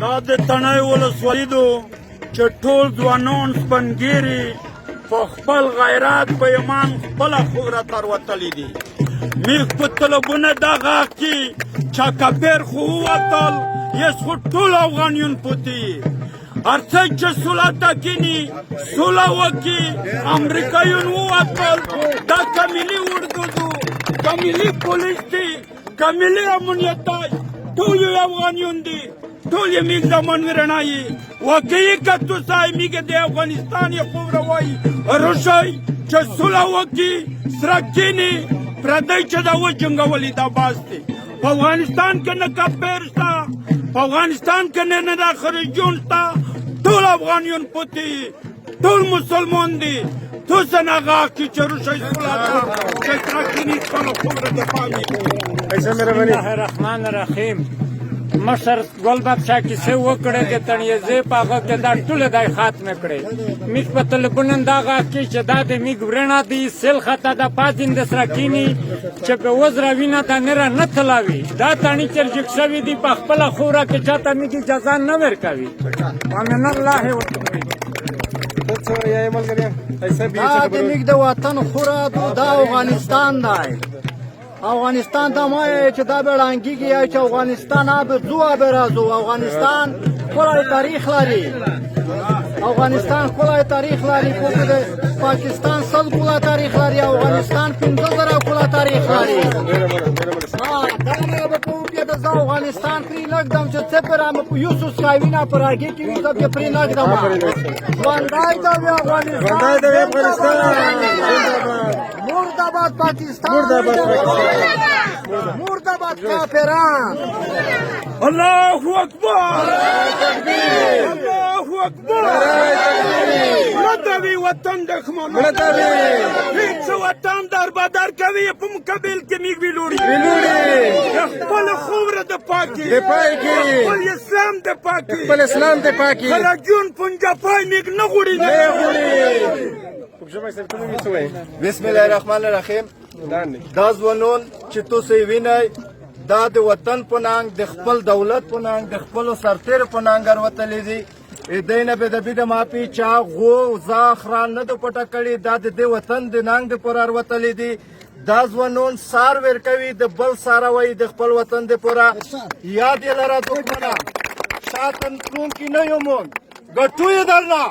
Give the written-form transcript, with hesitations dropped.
دا د تڼیو ولسوالي ده چې ټول ځوانان سپنګیري په خپل غیرت په ایمان خپله خوره تروتلي دي. میخ په طلبونه دغه کې چاکپیر خو ووتل یس خو ټول افغانیون پوتي هر څه چې سوله ته کیني سوله وکړي امریکایون ووتل دا که ملي اردو ده که ملي پولیس دي که ملي امنیت دی ټول یې افغانیون دي ټول یې میږ زمان ورڼایي واقعي که توسای میږ د افغانستان یې خوره وایي راشئ چې سوله وکړي سره کیني پردی چې دا وجنګولي دا باز دی په افغانستان کې نه کپیر شته په افغانستان کې نه دا خرجون شته ټول افغانیون پوتي ټول مسلمان دي توسن هغه کې چې روشئ سوله ته چې سره کیني خپله خوره دفاع بسم الله الرحمن الرحیم. مشر ګل بادشاه کیسه وکړه د تڼیزې په هغه کې دا ټوله دی خاتمه کړې میږ په تلیفون دغه کې چې دا د میږ ورڼه دی سیل خطا د پاتین د سره کینی چې په وزره وینه دا نره نه تلاوي دا تڼي چرجک شوي دي په خپله خوره کې چاته میږ اجازه نه ورکوي ومن الله دا د میږ د وطن خوره دا افغانستان دی افغانستان ته ما چې دا به ړانګېږي یا چې افغانستان به ځو به راځو افغانستان ښکلی تاریخ لري افغانستان ښکلی تاریخ لري خو د پاکستان 100 کاله تاریخ لري افغانستان 15,000 کاله تاریخ لري دا نه به په وکړې د زه افغانستان پرې نږدم چې څه پرې په یوسف سکایوینه پر هګۍ کې وي زه بیا پرې نږدم ژوندی د افغانستان मुर्दाबाद पाकिस्तान मुर्दाबाद काफिरान الله اکبر الله اکبر مړه وطن دښمن هیڅ وطن در بدر کوي په مقابل کې میږ ویلوړي خپل خوره د پاکي خپل اسلام د پاکي خلجون پنجابای میږ نه غوړي بسم الله الرحمن الرحیم دا ځوانان چې تاسو یې وینئ دا د وطن په ننګ د خپل دولت په ننګ د خپلو سرتېرو په ننګ راوتلي دي دی نه به د بده ماپي چا غو زاخران نه د پټه کړي دا د دې وطن د ننګ د پوره راوتلي دي دا ځوانان سار ورکوي د بل ساروي د خپل وطن د پوره یاد یې لره دښمنه شاته تلونکي نه یو مونږ ګټو یې درنه